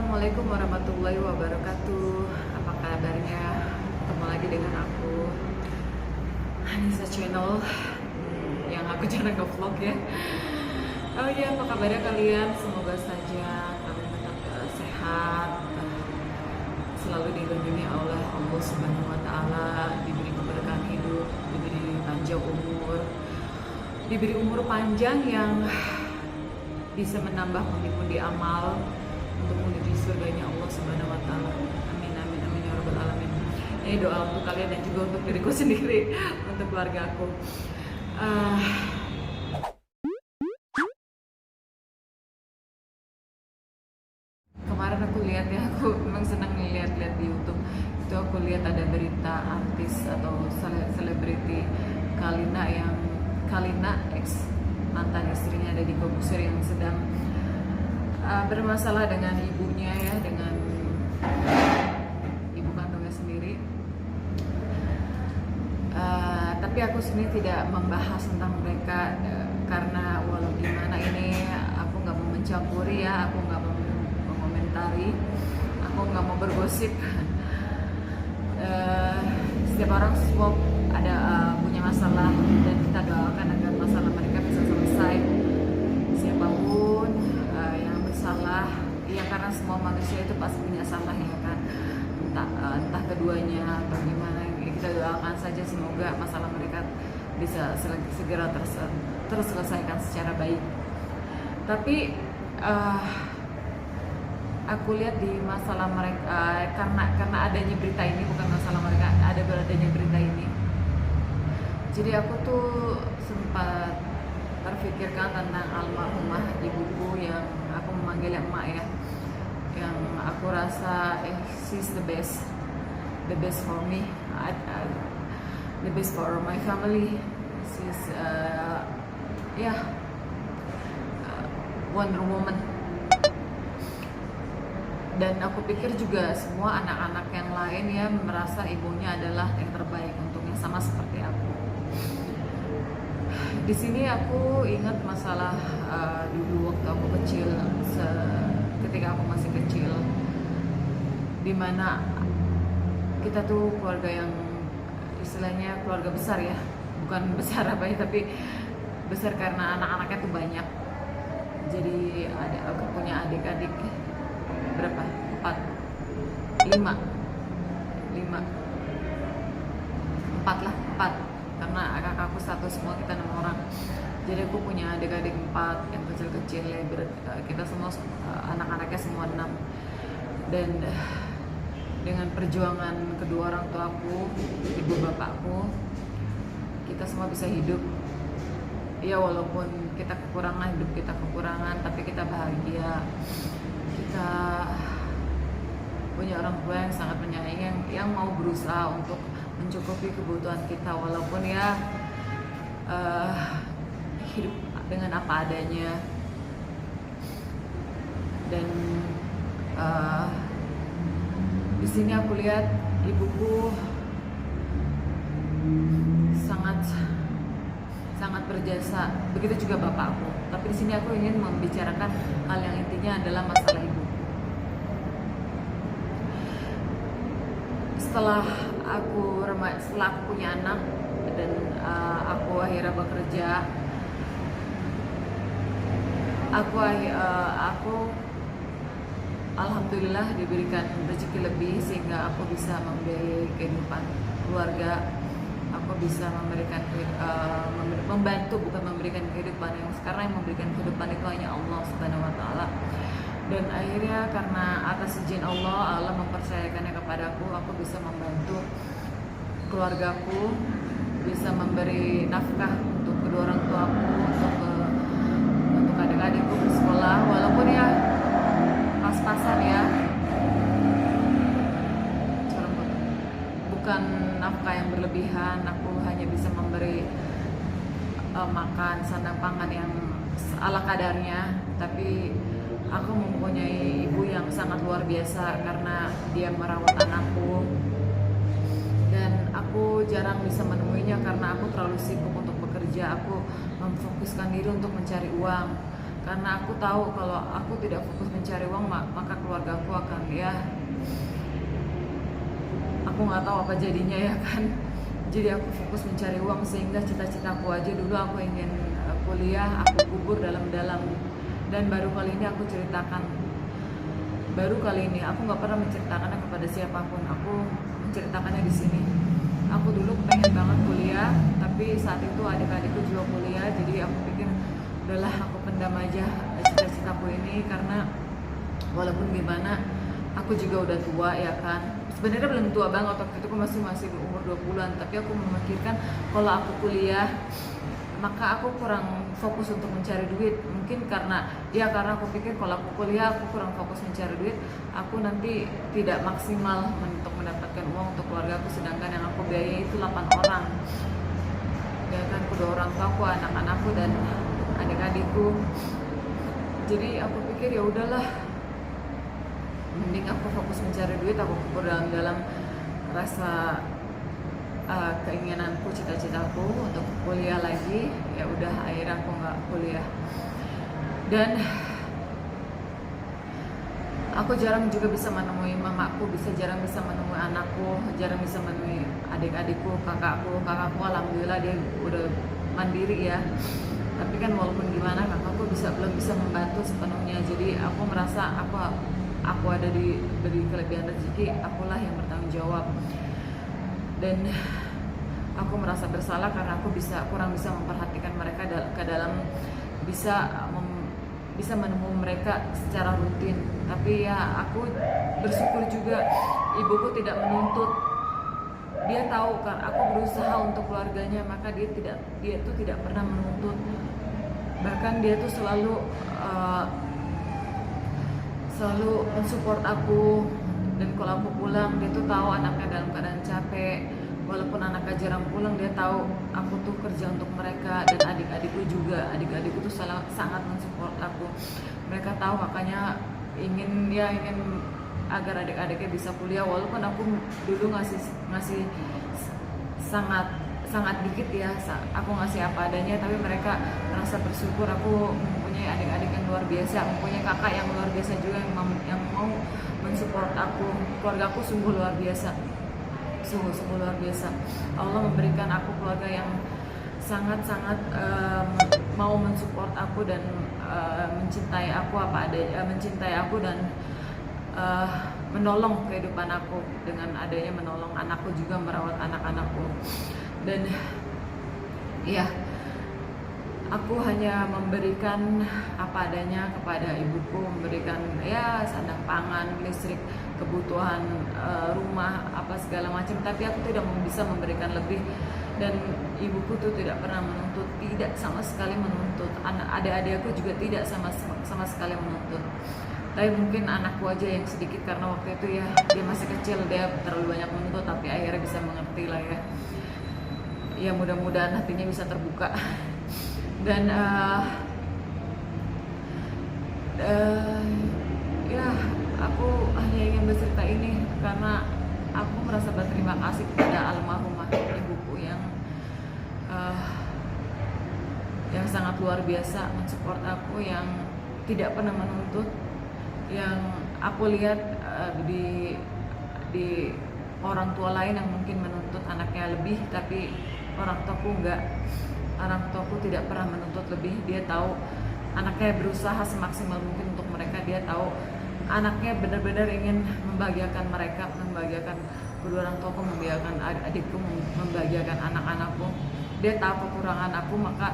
Assalamualaikum warahmatullahi wabarakatuh. Apa kabarnya? Ketemu lagi dengan aku, Anissa Channel, yang aku jarang nge-vlog ya. Oh iya, apa kabarnya kalian? Semoga saja kalian tetap sehat, selalu dilindungi oleh Allah Subhanahu wa Ta'ala, diberi keberkahan hidup, diberi panjang umur, diberi umur panjang yang bisa menambah pundi-pundi amal untuk menuju surganya Allah Subhanahu wa Ta'ala. Amin amin amin ya rabbal alamin. Ini doa untuk kalian dan juga untuk diriku sendiri, untuk keluarga aku. Kemarin aku lihat ya, aku memang senang lihat-lihat di YouTube. Itu aku lihat ada berita artis atau selebriti Kalina ex mantan istrinya Deddy Corbuzier yang sedang bermasalah dengan ibunya ya, dengan ibu kandungnya sendiri. Tapi aku sendiri tidak membahas tentang mereka karena walau gimana ini aku nggak mau mencampuri ya, aku nggak mau mengomentari, aku nggak mau bergosip. Setiap orang semua ada punya masalah dan kita doakan agar masalah mereka bisa selesai. Siapapun yang bersalah, ya karena semua manusia itu pasti punya salah ya kan, entah keduanya atau gimana. Kita doakan saja semoga masalah mereka bisa segera terselesaikan secara baik. Tapi aku lihat di masalah mereka, karena adanya berita ini, bukan masalah mereka, ada beradanya berita ini, jadi aku tuh sempat terfikirkan tentang almarhumah ibuku yang aku memanggilnya emak ya, yang aku rasa she's the best for me, the best for my family. She's Wonder Woman. Dan aku pikir juga semua anak-anak yang lain ya merasa ibunya adalah yang terbaik untuknya, sama seperti aku. Di sini aku ingat masalah dulu waktu aku kecil, ketika aku masih kecil, dimana kita tuh keluarga yang istilahnya keluarga besar ya, bukan besar apa ya, tapi besar karena anak-anaknya tuh banyak. Jadi aku punya adik-adik berapa? 4 karena kakakku satu, semua kita 6 orang. Jadi aku punya adik-adik 4 yang kecil-kecil ya, kita semua anak-anaknya semua 6. Dan dengan perjuangan kedua orang tuaku, ibu bapakku, kita semua bisa hidup ya, walaupun kita kekurangan, hidup kita kekurangan, tapi kita bahagia. Kita punya orang tua yang sangat menyayangi, yang mau berusaha untuk mencukupi kebutuhan kita, walaupun ya hidup dengan apa adanya. Dan di sini aku lihat ibuku sangat berjasa, begitu juga bapakku. Tapi di sini aku ingin membicarakan hal yang intinya adalah masalah ibu. Setelah aku punya anak dan aku akhirnya bekerja, aku alhamdulillah diberikan rezeki lebih sehingga aku bisa membiayai kehidupan keluarga. Aku bisa membantu, bukan memberikan kehidupan, yang sekarang yang memberikan kehidupan itu hanya Allah Subhanahu wa Ta'ala. Dan akhirnya karena atas izin Allah mempercayakannya kepadaku, aku bisa membantu keluargaku, bisa memberi nafkah untuk kedua orang tuaku, untuk adik-adikku bersekolah, walaupun ya pas-pasan ya, bukan nafkah yang berlebihan. Aku hanya bisa memberi makan, sandang pangan yang ala kadarnya, tapi aku mempunyai ibu yang sangat luar biasa karena dia merawat anakku, dan aku jarang bisa menemuinya karena aku terlalu sibuk untuk bekerja. Aku memfokuskan diri untuk mencari uang karena aku tahu kalau aku tidak fokus mencari uang maka keluarga aku akan aku nggak tahu apa jadinya ya kan. Jadi aku fokus mencari uang sehingga cita-citaku aja dulu aku ingin kuliah aku kubur dalam-dalam. Dan baru kali ini aku ceritakan, aku nggak pernah menceritakannya kepada siapapun, aku menceritakannya di sini. Aku dulu pengen banget kuliah, tapi saat itu adik-adikku juga kuliah, jadi aku pikir udahlah aku pendam aja cita-citaku ini, karena walaupun gimana aku juga udah tua ya kan. Sebenarnya belum tua banget, waktu itu aku masih umur 20-an, tapi aku memikirkan kalau aku kuliah maka aku kurang fokus untuk mencari duit. Mungkin karena aku pikir kalau aku kuliah aku kurang fokus mencari duit, aku nanti tidak maksimal untuk mendapatkan uang untuk keluarga aku, sedangkan yang aku biayai itu 8 orang ya kan, kedua orang tua aku, anak-anakku dan adik-adikku. Jadi aku pikir ya udahlah, mending aku fokus mencari duit, aku kubur dalam rasa keinginanku, cita-citaku untuk kuliah lagi. Ya udah, akhirnya aku nggak kuliah. Dan aku jarang juga bisa menemui mamaku, jarang bisa menemui anakku, jarang bisa menemui adik-adikku, kakakku alhamdulillah dia udah mandiri ya. Tapi kan walaupun gimana kakakku belum bisa membantu sepenuhnya. Jadi aku merasa aku ada diberi kelebihan rezeki, akulah yang bertanggung jawab. Dan aku merasa bersalah karena aku kurang bisa memperhatikan mereka bisa menemui mereka secara rutin. Tapi ya aku bersyukur juga ibuku tidak menuntut. Dia tahu kan aku berusaha untuk keluarganya, maka dia tuh tidak pernah menuntut. Bahkan dia tuh selalu mensupport aku. Dan kalau aku pulang, dia tuh tahu anaknya dalam keadaan capek. Walaupun anaknya jarang pulang, dia tahu aku tuh kerja untuk mereka. Dan adik-adikku juga, adik-adikku tuh sangat mensupport aku. Mereka tahu, makanya ingin agar adik-adiknya bisa kuliah. Walaupun aku dulu ngasih sangat dikit ya, aku ngasih apa adanya, tapi mereka merasa bersyukur aku mempunyai adik-adik yang luar biasa, mempunyai kakak yang luar biasa juga yang mau mensupport aku. Keluarga aku sungguh luar biasa, sungguh luar biasa. Allah memberikan aku keluarga yang sangat-sangat mau mensupport aku dan mencintai aku mencintai aku dan menolong kehidupan aku dengan adanya menolong anakku juga, merawat anak-anakku. Dan ya, aku hanya memberikan apa adanya kepada ibuku, memberikan ya sandang pangan, listrik, kebutuhan rumah, apa segala macam. Tapi aku tidak bisa memberikan lebih. Dan ibuku tuh tidak pernah menuntut, tidak sama sekali menuntut. Adik-adikku juga tidak sama sekali menuntut. Tapi mungkin anakku aja yang sedikit, karena waktu itu ya dia masih kecil, dia terlalu banyak menuntut. Tapi akhirnya bisa mengerti lah ya. Ya mudah-mudahan hatinya bisa terbuka. Dan ya aku hanya ingin bercerita ini karena aku merasa berterima kasih kepada almarhumah ibuku yang sangat luar biasa mensupport aku, yang tidak pernah menuntut. Yang aku lihat di orang tua lain yang mungkin menuntut anaknya lebih, tapi orang tuaku enggak. Orang tuaku tidak pernah menuntut lebih. Dia tahu anaknya berusaha semaksimal mungkin untuk mereka. Dia tahu anaknya benar-benar ingin membahagiakan mereka, membahagiakan kedua orang tuaku, membahagiakan adikku, membahagiakan anak-anakku. Dia tahu kekurangan aku, maka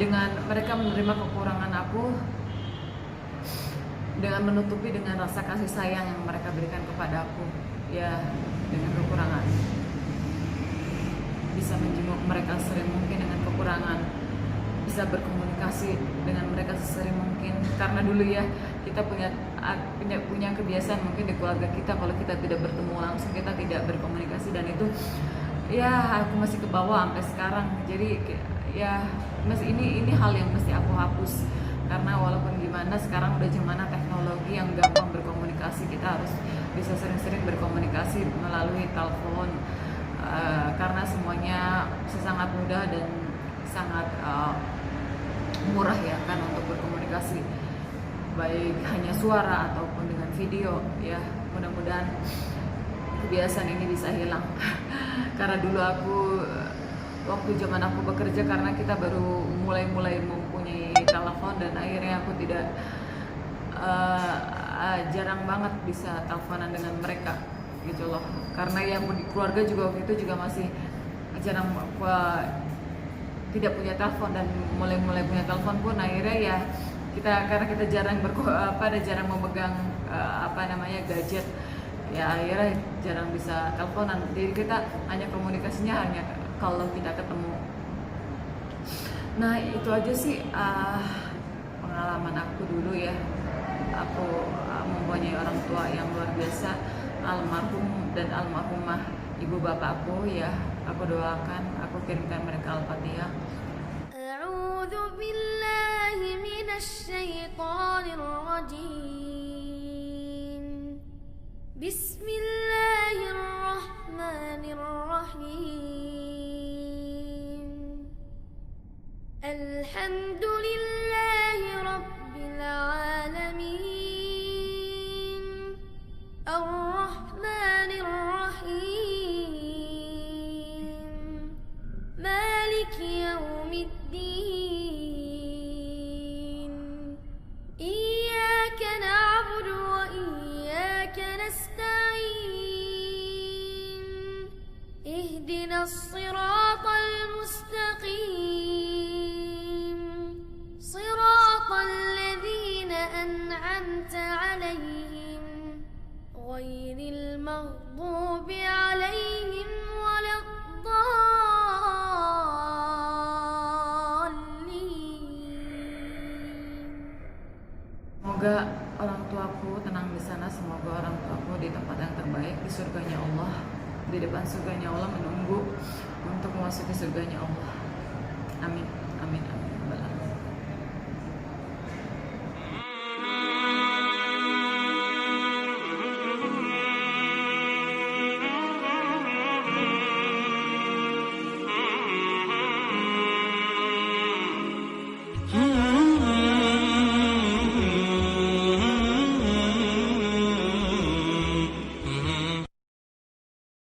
dengan mereka menerima kekurangan aku, dengan menutupi dengan rasa kasih sayang yang mereka berikan kepada aku, ya dengan kekurangan, bisa menjenguk mereka sering mungkin dengan kekurangan, bisa berkomunikasi dengan mereka sesering mungkin. Karena dulu ya kita punya kebiasaan mungkin di keluarga kita, kalau kita tidak bertemu langsung kita tidak berkomunikasi, dan itu ya aku masih ke bawah sampai sekarang. Jadi ya ini hal yang mesti aku hapus, karena walaupun gimana sekarang udah zamannya teknologi yang gampang berkomunikasi, kita harus bisa sering-sering berkomunikasi melalui telepon, karena semuanya sangat mudah dan sangat murah ya kan untuk berkomunikasi, baik hanya suara ataupun dengan video ya. Mudah-mudahan kebiasaan ini bisa hilang karena dulu aku waktu zaman aku bekerja, karena kita baru mulai mempunyai telepon, dan akhirnya aku tidak jarang banget bisa teleponan dengan mereka gitu loh, karena yang di keluarga juga waktu itu juga masih jarang tidak punya telepon, dan mulai punya telepon pun akhirnya ya kita, karena kita jarang jarang memegang gadget ya, akhirnya jarang bisa teleponan. Jadi kita hanya komunikasinya hanya kalau kita ketemu. Nah itu aja sih pengalaman aku dulu ya. Aku mempunyai orang tua yang luar biasa, almarhum dan almarhumah ibu bapakku ya. Aku doakan, aku kirimkan mereka Al-Fatihah. A'udzu billahi minasy syaithanir rajim. Bismillahirrahmanirrahim. Alhamdulillahi rabbil alamin. Ar-Rahmanir Rahim. Maliki yaumiddin. Iyyaka na'budu wa iyyaka nasta'in. Ihdinas siratal mustaqim. Siratal ladzina an'amta 'alaihim ghairil maghdubi 'alaihim Semoga orang tuaku tenang di sana, semoga orang tuaku di tempat yang terbaik, di surganya Allah, di depan surganya Allah menunggu untuk memasuki surganya Allah. Amin, amin, amin.